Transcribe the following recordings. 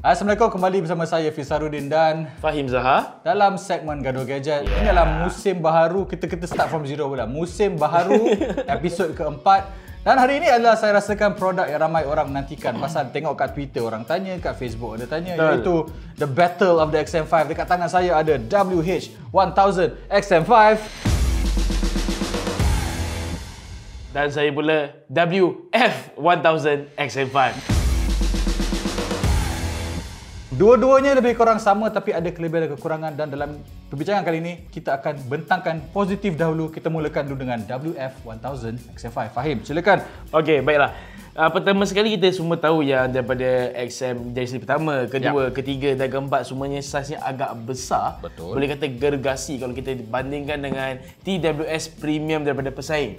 Assalamualaikum, kembali bersama saya Fisarudin dan Fahim Zahar dalam segmen Gaduh Gadget. Ini adalah musim baharu, kita start from zero pula. Musim baharu episod keempat. Dan hari ini adalah saya rasakan produk yang ramai orang menantikan. Pasal tengok kat Twitter orang tanya, kat Facebook ada tanya, iaitu The Battle of the XM5. Dekat tangan saya ada WH-1000 XM5 dan saya pula WF-1000 XM5. Dua-duanya lebih kurang sama tapi ada kelebihan dan kekurangan, dan dalam perbincangan kali ini kita akan bentangkan positif dahulu. Kita mulakan dulu dengan WF-1000 XM5. Fahim, silakan. Okey, baiklah. Pertama sekali kita semua tahu yang daripada XM jenis pertama, kedua, ketiga dan keempat semuanya saiznya agak besar. Betul. Boleh kata gergasi kalau kita bandingkan dengan TWS premium daripada pesaing.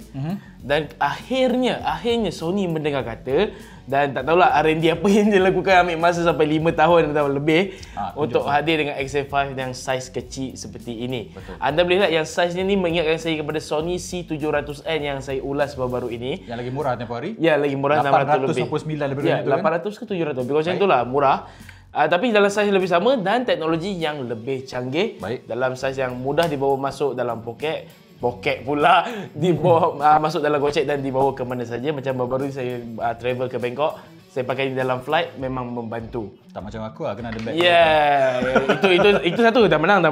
Dan akhirnya Sony mendengar kata, dan tak tahulah R&D apa yang dia lakukan, ambil masa sampai 5 tahun atau lebih untuk hadir dengan XM5 yang saiz kecil seperti ini. Betul. Anda boleh lihat yang saiznya ni mengingatkan saya kepada Sony C700N yang saya ulas baru-baru ini. Yang lagi murah tempoh hari. Ya, lagi murah, 800 899 lebih ya, 800 ke 700 lebih macam itulah, murah. Tapi dalam saiz lebih sama dan teknologi yang lebih canggih. Baik. Dalam saiz yang mudah dibawa masuk dalam poket pula, dibawa masuk dalam gocek dan dibawa ke mana saja. Macam baru-baru ni saya travel ke Bangkok, saya pakai di dalam flight, memang membantu. Tak macam aku lah, kena ada bag. Itu satu, dah menang.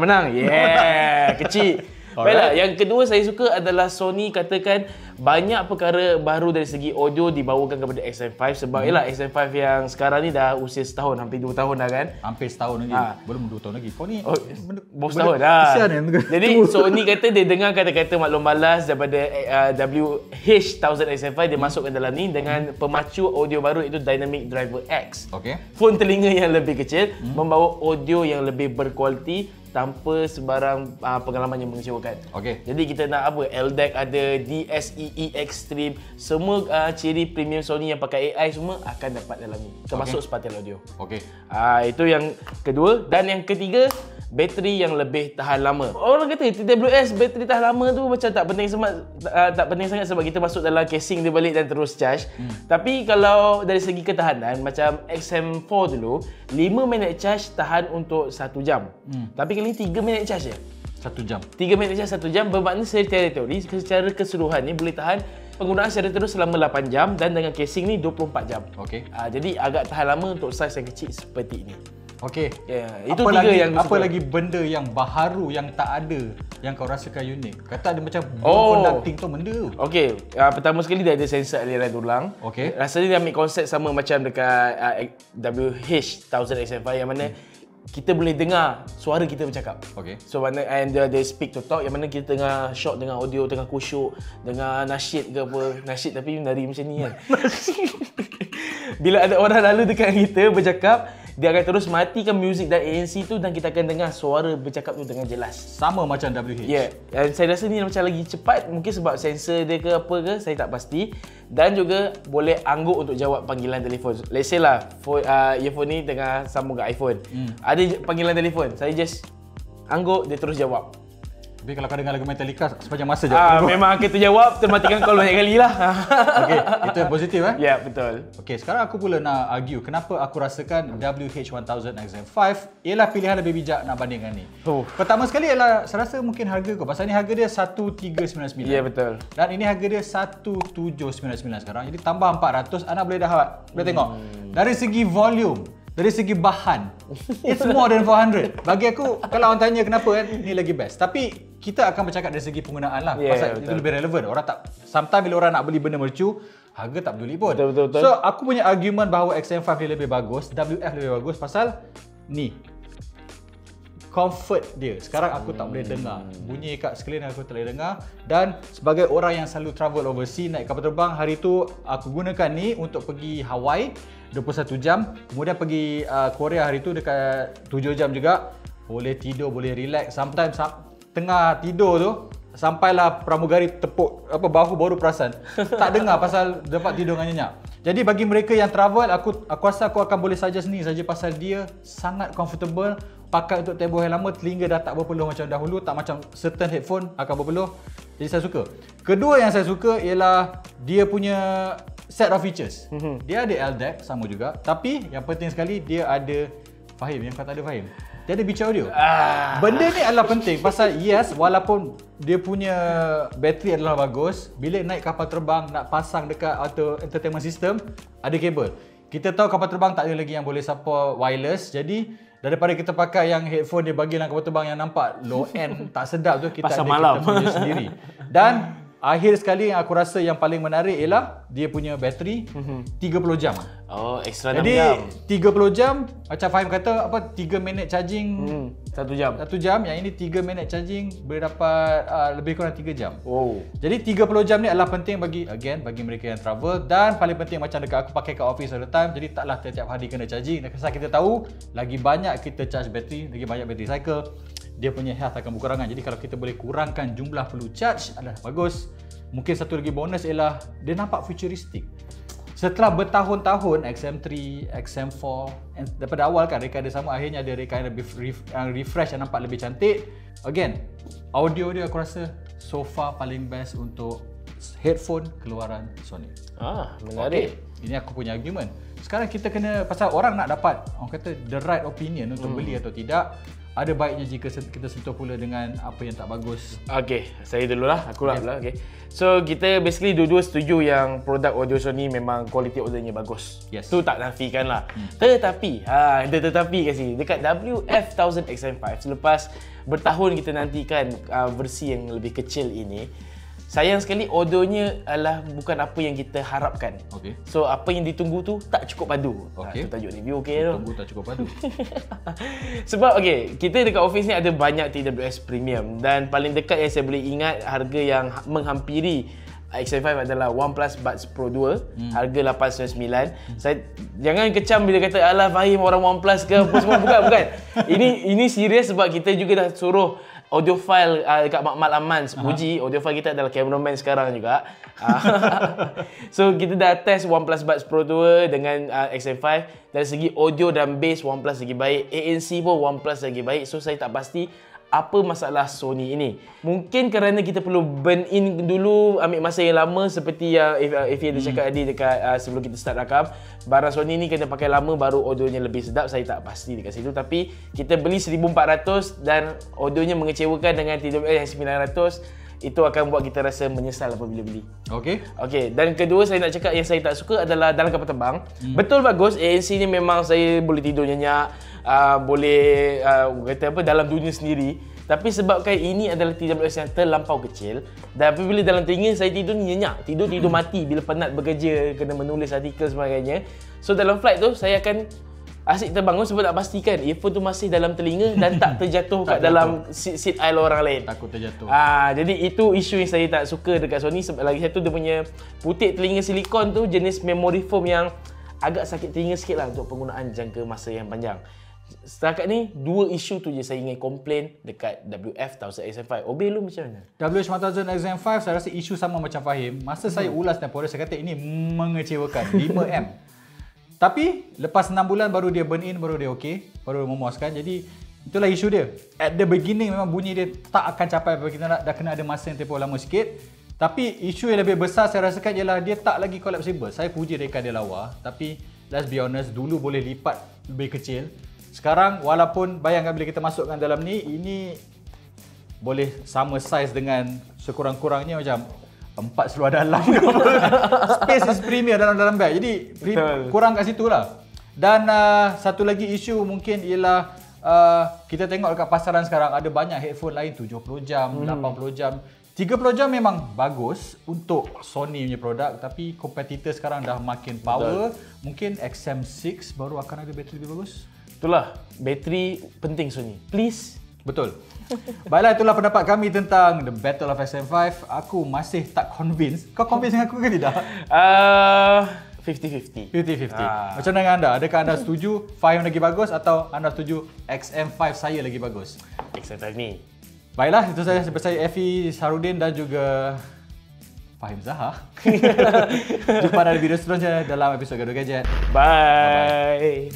Kecil. Baiklah, yang kedua saya suka adalah Sony katakan banyak perkara baru dari segi audio dibawakan kepada XM5 sebab ialah XM5 yang sekarang ni dah usia setahun, hampir 2 tahun dah kan. Hampir setahun lagi. Belum 2 tahun lagi. Kau ni baru setahun dah. Jadi Sony kata dia dengar kata-kata maklum balas daripada WH-1000 XM5, dia masukkan dalam ni dengan pemacu audio baru iaitu Dynamic Driver X. Okey. Phone telinga yang lebih kecil membawa audio yang lebih berkualiti tanpa sebarang pengalaman yang mengecewakan. Okey. Jadi kita nak apa? LDAC ada, DSEE Extreme, semua ciri premium Sony yang pakai AI semua akan dapat dalam ni. Termasuk spatial audio. Okey. Itu yang kedua. Dan yang ketiga, bateri yang lebih tahan lama. Orang kata TWS bateri tahan lama tu macam tak penting sangat sebab kita masuk dalam casing dia balik dan terus charge. Tapi kalau dari segi ketahanan, macam XM4 dulu, 5 minit charge tahan untuk 1 jam. Tapi kali ni 3 minit charge je. 1 jam. 3 minit charge 1 jam, bermakna secara teori, secara keseluruhan ni boleh tahan penggunaan secara terus selama 8 jam dan dengan casing ni 24 jam. Okey. Jadi agak tahan lama untuk saiz yang kecil seperti ini. Okey. Itu tiga yang apa lagi benda yang baharu yang tak ada yang kau rasakan unik? Kata ada macam conducting tu benda tu. Okey, pertama sekali dia ada sensor aliran tulang. Okey. Rasanya dia ambil konsep sama macam dekat WH-1000 XM5 yang mana kita boleh dengar suara kita bercakap. Okey. So mana and dia speak to talk yang mana kita tengah shot dengan audio, tengah kusyuk, dengar nasyid ke apa. Nasyid tapi dari macam ni kan. Bila ada orang lalu dekat kita bercakap, dia akan terus matikan muzik dan ANC tu dan kita akan dengar suara bercakap tu dengan jelas. Sama macam WH. Ya, dan saya rasa ni macam lagi cepat, mungkin sebab sensor dia ke apa ke, saya tak pasti. Dan juga boleh angguk untuk jawab panggilan telefon. Let's say lah, earphone ni tengah sambung ke iPhone. Ada panggilan telefon, saya just angguk, dia terus jawab. Tapi kalau kau dengar lagu Metallica, sepanjang masa je. Memang kita jawab, termatikan call banyak kali lah. Okey, itu yang positif Ya, betul. Okey, sekarang aku pula nak argue kenapa aku rasakan WH-1000 XM5 ialah pilihan lebih bijak nak bandingkan ni. Pertama sekali ialah saya rasa mungkin harga kau. Pasal ni harga dia 1399. Ya, betul. Dan ini harga dia 1799 sekarang. Jadi tambah 400, anda boleh boleh tengok. Dari segi volume, dari segi bahan, it's more than 400. Bagi aku, kalau orang tanya kenapa kan, ni lagi best. Tapi kita akan bercakap dari segi penggunaan lah. Pasal itu lebih relevan. Orang tak, sometimes bila orang nak beli benda mercu, harga tak peduli pun. Betul. So, aku punya argument bahawa XM5 ni lebih bagus, WF lebih bagus pasal ni. Comfort dia. Sekarang aku tak boleh dengar. Bunyi kat skrin aku tak boleh dengar. Dan sebagai orang yang selalu travel overseas, naik kapal terbang, hari tu aku gunakan ni untuk pergi Hawaii 21 jam. Kemudian pergi Korea hari tu dekat 7 jam juga. Boleh tidur, boleh relax. Sometimes tengah tidur tu sampailah pramugari tepuk bahu baru perasan. Tak dengar pasal dapat tidur dengan nyenyak. Jadi bagi mereka yang travel, aku rasa aku akan boleh suggest ni saja pasal dia sangat comfortable. Pakai untuk tempoh yang lama, telinga dah tak berpeluh macam dahulu, tak macam certain headphone akan berpeluh. Jadi saya suka. Kedua yang saya suka ialah dia punya set of features. Dia ada LDAC sama juga, tapi yang penting sekali dia ada Fahim yang kau tak ada Fahim. Dia ada bicara audio. Benda ni adalah penting pasal yes, walaupun dia punya bateri adalah bagus, bila naik kapal terbang nak pasang dekat auto entertainment system, ada kabel. Kita tahu kapal terbang tak ada lagi yang boleh support wireless, jadi daripada kita pakai yang headphone dia bagi dalam kapal terbang yang nampak low end tak sedap tu, kita pasal ada malam. kita punya sendiri. Dan akhir sekali yang aku rasa yang paling menarik ialah dia punya bateri 30 jam. Oh, extra 6 Jadi jam. 30 jam macam Fahim kata apa 3 minit charging 1 jam. 1 jam, yang ini 3 minit charging boleh dapat lebih kurang 3 jam. Oh. Jadi 30 jam ni adalah penting bagi mereka yang travel, dan paling penting macam dekat aku pakai kat office all the time, jadi taklah setiap hari kena charging. Dan pasal kita tahu lagi banyak kita charge bateri, lagi banyak bateri cycle, dia punya health akan berkurangan. Jadi kalau kita boleh kurangkan jumlah perlu charge adalah bagus. Mungkin satu lagi bonus ialah dia nampak futuristik. Setelah bertahun-tahun XM3, XM4, daripada awal kan reka dia sama, akhirnya ada reka yang refresh yang nampak lebih cantik. Again, audio dia aku rasa so far paling best untuk headphone keluaran Sony. Menarik. Okay. Ini aku punya argument. Sekarang kita kena, pasal orang nak dapat orang kata the right opinion untuk beli atau tidak. Ada baiknya jika kita sentuh pula dengan apa yang tak bagus. Okay, saya dululah. Aku lah pula. Okay. So, kita basically dua-dua setuju yang produk audio Sony memang quality audionya bagus. Yes. Tu tak nafikan lah. Tetapi, ada tetapi kat sini. Dekat WF-1000XM5, selepas bertahun kita nantikan versi yang lebih kecil ini, sayang sekali audionya adalah bukan apa yang kita harapkan. Okay. So, apa yang ditunggu tu tak cukup padu. Okay. Itu tajuk review okey tu. Tunggu tak cukup padu. Sebab kita dekat office ni ada banyak TWS premium, dan paling dekat yang saya boleh ingat harga yang menghampiri XM5 adalah OnePlus Buds Pro 2, harga 899. Saya jangan kecam bila kata alah Fahim orang OnePlus ke apa semua, bukan. Ini serius sebab kita juga dah suruh audiophile dekat Makmal Aman puji. Audiophile kita adalah cameraman sekarang juga. So kita dah test OnePlus Buds Pro 2 dengan XM5. Dari segi audio dan bass OnePlus lagi baik, ANC pun OnePlus lagi baik. So saya tak pasti apa masalah Sony ini. Mungkin kerana kita perlu burn in dulu, ambil masa yang lama seperti yang Ify ada cakap tadi dekat sebelum kita start rakam. Barang Sony ni kena pakai lama baru audionya lebih sedap. Saya tak pasti dekat situ, tapi kita beli 1400 dan audionya mengecewakan dengan TWS 900. Itu akan buat kita rasa menyesal apabila beli. Okey. Dan kedua saya nak cakap yang saya tak suka adalah dalam kapal terbang. Betul bagus, ANC ni memang saya boleh tidur nyenyak, boleh kata apa dalam dunia sendiri. Tapi sebabkan ini adalah TWS yang terlampau kecil, dan apabila dalam telinga saya tidur ni nyenyak, tidur mati bila penat bekerja, kena menulis artikel sebagainya. So dalam flight tu saya akan asyik terbangun sebab nak pastikan earphone tu masih dalam telinga dan tak terjatuh kat dalam seat aisle orang lain. Takut terjatuh. Jadi itu isu yang saya tak suka dekat Sony. Lagi satu dia punya putik telinga silikon tu jenis memory foam yang agak sakit telinga sikit lah untuk penggunaan jangka masa yang panjang. Setakat ni, dua isu tu je saya ingin komplain dekat WF-1000XM5. Obey lu macam mana? WF-1000XM5 saya rasa isu sama macam Fahim. Masa saya ulas dan podcast, saya kata ini mengecewakan. 5M. Tapi lepas 6 bulan baru dia burn in, baru dia okey, baru memuaskan. Jadi itulah isu dia. At the beginning memang bunyi dia tak akan capai apa kita nak, dah kena ada masa yang tempoh lama sikit. Tapi isu yang lebih besar saya rasakan ialah dia tak lagi collapsible. Saya puji reka dia lawa, tapi let's be honest, dulu boleh lipat lebih kecil. Sekarang walaupun bayangkan bila kita masukkan dalam ni, ini boleh sama size dengan sekurang-kurangnya macam 4 seluar dalam. Space is premier dalam bag. Jadi kurang kat situ lah. Dan satu lagi isu mungkin ialah kita tengok dekat pasaran sekarang ada banyak headphone lain 70 jam, 80 jam. 30 jam memang bagus untuk Sony punya produk, tapi kompetitor sekarang dah makin power. Mungkin XM6 baru akan ada bateri lebih bagus. Itulah, bateri penting Sony. Please. Betul. Baiklah, itulah pendapat kami tentang The Battle of XM5. Aku masih tak convince. Kau convince dengan aku ke tidak? 50-50. 50-50. Macam mana dengan anda? Adakah anda setuju Fahim lagi bagus atau anda setuju XM5 saya lagi bagus? XM5 ni. Baiklah, itu saja bersama Effie Sarudin dan juga Fahim Zaha. Jumpa dalam video seterusnya dalam episod Gaduh Gadget. Bye.